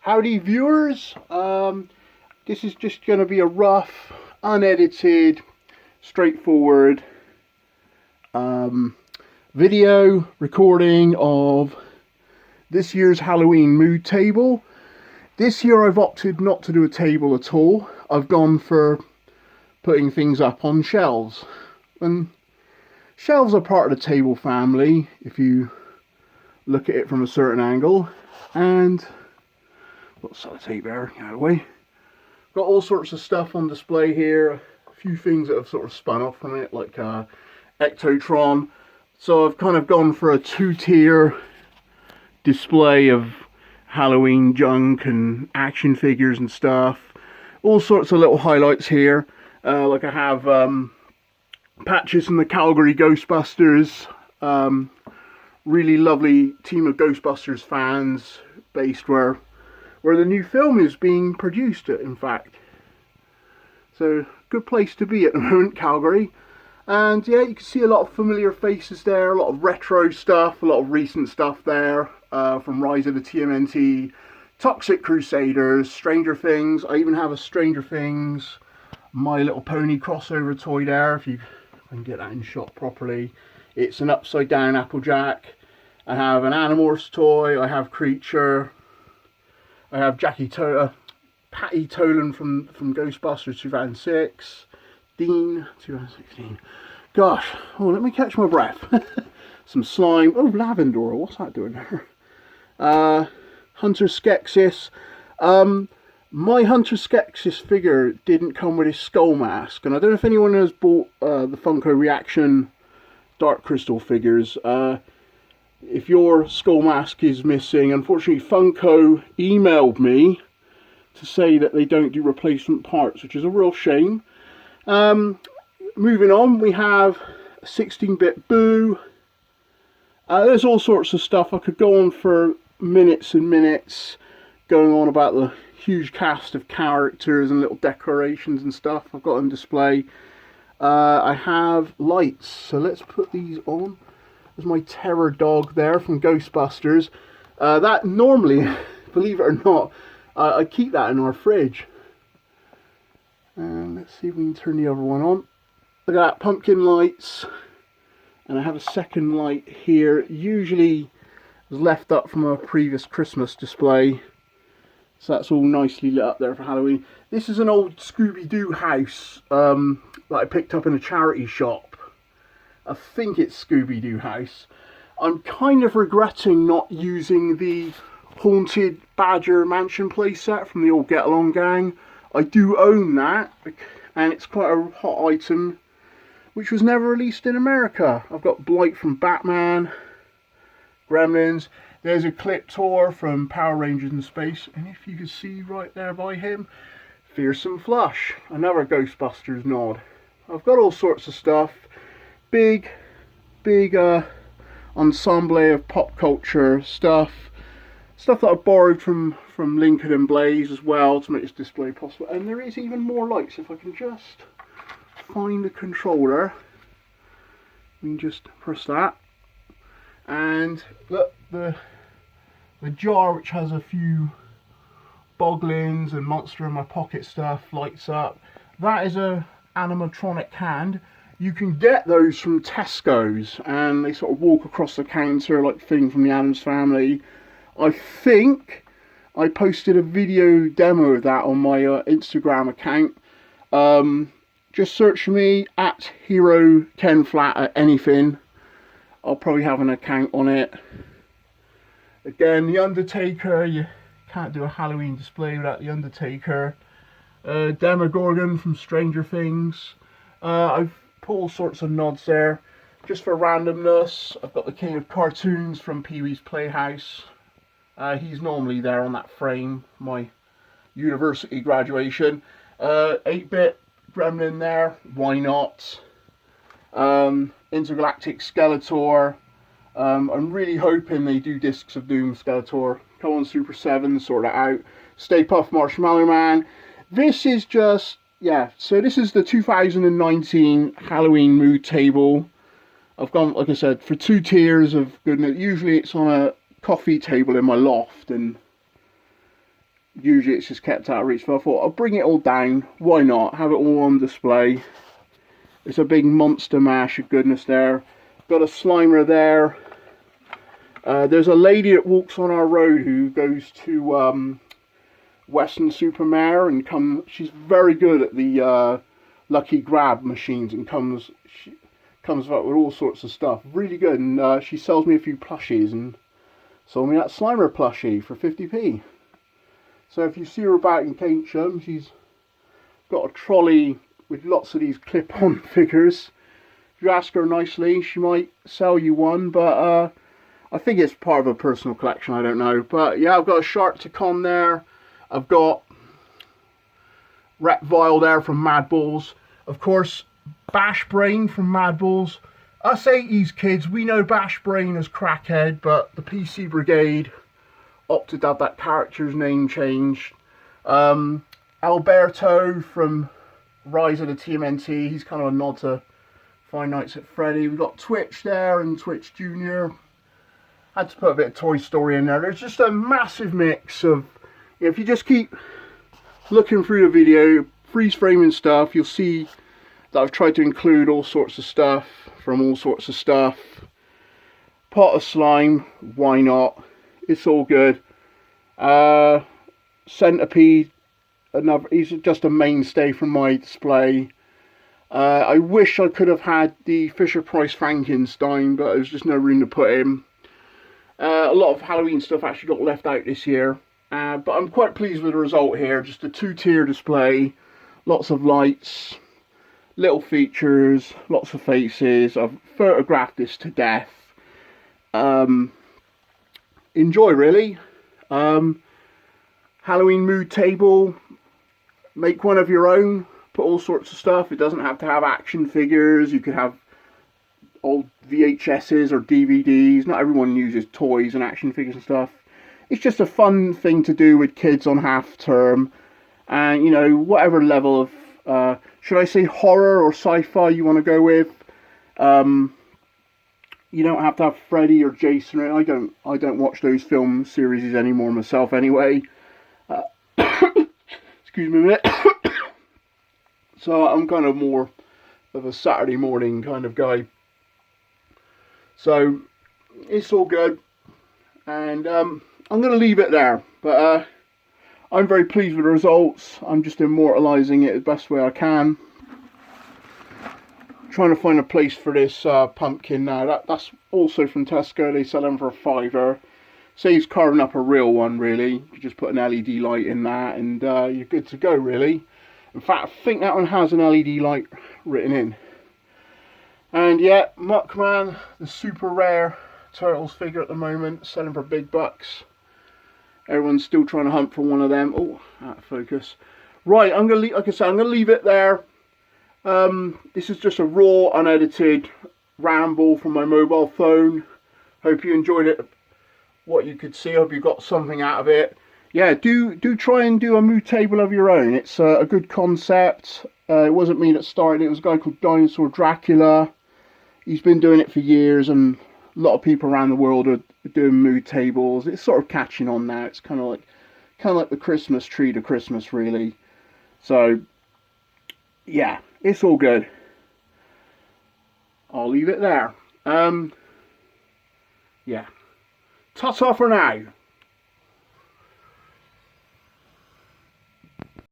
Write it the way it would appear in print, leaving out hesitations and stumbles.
Howdy viewers, this is just going to be a rough, unedited, straightforward video recording of this year's Halloween mood table. This year I've opted not to do a table at all. I've gone for putting things up on shelves. And shelves are part of the table family if you look at it from a certain angle. And got sellotape there, out of the way. Got all sorts of stuff on display here. A few things that have sort of spun off from it, like Ectotron. So I've kind of gone for a two-tier display of Halloween junk and action figures and stuff. All sorts of little highlights here. Like I have patches from the Calgary Ghostbusters. Really lovely team of Ghostbusters fans based where the new film is being produced at, in fact. So, good place to be at the moment, Calgary. And yeah, you can see a lot of familiar faces there, a lot of retro stuff, a lot of recent stuff there, from Rise of the TMNT, Toxic Crusaders, Stranger Things. I even have a Stranger Things My Little Pony crossover toy there, if I can get that in shot properly. It's an upside down Applejack. I have an Animorphs toy, I have Creature, I have Patty Tolan from Ghostbusters 2006, Dean 2016. Gosh, oh, let me catch my breath. Some slime. Oh, Lavendor, what's that doing there? Hunter Skeksis. My Hunter Skeksis figure didn't come with his skull mask, and I don't know if anyone has bought the Funko Reaction Dark Crystal figures. If your skull mask is missing, unfortunately Funko emailed me to say that they don't do replacement parts, which is a real shame. Moving on, we have a 16-bit Boo. There's all sorts of stuff. I could go on for minutes and minutes going on about the huge cast of characters and little decorations and stuff I've got on display. I have lights, so let's put these on. There's my terror dog there from Ghostbusters. That normally, believe it or not, I keep that in our fridge. And let's see if we can turn the other one on. Look at that, pumpkin lights. And I have a second light here. Usually was left up from a previous Christmas display. So that's all nicely lit up there for Halloween. This is an old Scooby-Doo house that I picked up in a charity shop. I think it's Scooby-Doo house. I'm kind of regretting not using the Haunted Badger Mansion playset from the old Get Along gang. I do own that, and it's quite a hot item, which was never released in America. I've got Blight from Batman, Gremlins. There's a Ecliptor from Power Rangers in Space, and if you can see right there by him, Fearsome Flush, another Ghostbusters nod. I've got all sorts of stuff. Big ensemble of pop culture stuff that I borrowed from Lincoln and Blaze as well to make this display possible. And there is even more lights. If I can just find the controller, we can just press that, and look, the jar, which has a few Boglins and Monster in My Pocket stuff, lights up. That is a animatronic hand. You can get those from Tesco's, and they sort of walk across the counter like Thing from the Addams Family. I think I posted a video demo of that on my Instagram account. Just search for me at Hero Ken Flat at anything. I'll probably have an account on it. Again, The Undertaker. You can't do a Halloween display without The Undertaker. Demogorgon from Stranger Things. I've put all sorts of nods there just for randomness. I've got the King of Cartoons from Pee-wee's Playhouse. He's normally there on that frame, my university graduation. 8-bit Gremlin there, why not? Intergalactic Skeletor. I'm really hoping they do Discs of Doom Skeletor. Come on, Super 7, sort that out. Stay Puft Marshmallow Man. This is just, yeah, so this is the 2019 Halloween mood table. I've gone, like I said, for two tiers of goodness. Usually it's on a coffee table in my loft, and usually it's just kept out of reach. So I thought I'll bring it all down. Why not? Have it all on display. It's a big monster mash of goodness there. Got a Slimer there. There's a lady that walks on our road who goes to Western Supermare and she's very good at the lucky grab machines and comes up with all sorts of stuff. Really good. And she sells me a few plushies and sold me that Slimer plushie for 50p. So if you see her about in Keynsham, she's got a trolley with lots of these clip-on figures. If you ask her nicely, she might sell you one, but I think it's part of a personal collection, I don't know. But yeah, I've got a Sharkticon there. I've got Repvile there from Mad Balls. Of course, Bash Brain from Mad Balls. Us 80s kids, we know Bash Brain as Crackhead, but the PC Brigade opted to have that character's name changed. Alberto from Rise of the TMNT, he's kind of a nod to Five Nights at Freddy. We've got Twitch there and Twitch Junior. Had to put a bit of Toy Story in there. There's just a massive mix of, if you just keep looking through the video, freeze framing stuff, you'll see that I've tried to include all sorts of stuff from all sorts of stuff. Pot of Slime, why not? It's all good. Centipede, he's just a mainstay from my display. I wish I could have had the Fisher-Price Frankenstein, but there's just no room to put him. A lot of Halloween stuff actually got left out this year. But I'm quite pleased with the result here. Just a two-tier display. Lots of lights. Little features. Lots of faces. I've photographed this to death. Enjoy, really. Halloween mood table. Make one of your own. Put all sorts of stuff. It doesn't have to have action figures. You could have old VHSs or DVDs. Not everyone uses toys and action figures and stuff. It's just a fun thing to do with kids on half term. And, you know, whatever level of, should I say horror or sci-fi you want to go with. You don't have to have Freddy or Jason. I don't watch those film series anymore myself anyway. Excuse me a minute. So I'm kind of more of a Saturday morning kind of guy. So it's all good. And I'm going to leave it there. But I'm very pleased with the results. I'm just immortalising it the best way I can. Trying to find a place for this pumpkin now. That's also from Tesco. They sell them for £5. Saves carving up a real one, really. You just put an LED light in that and you're good to go, really. In fact, I think that one has an LED light written in. And yeah, Muckman, the super rare Turtles figure at the moment, selling for big bucks. Everyone's still trying to hunt for one of them. Oh, out of focus. Right, I'm gonna like I said, I'm gonna leave it there. This is just a raw, unedited ramble from my mobile phone. Hope you enjoyed it. What you could see. Hope you got something out of it. Yeah, do try and do a mood table of your own. It's a good concept. It wasn't me that started it. It was a guy called Dinosaur Dracula. He's been doing it for years, and a lot of people around the world are doing mood tables. It's sort of catching on now. It's kind of like the Christmas tree to Christmas, really. So yeah, it's all good. I'll leave it there. Yeah. Ta-ta for now.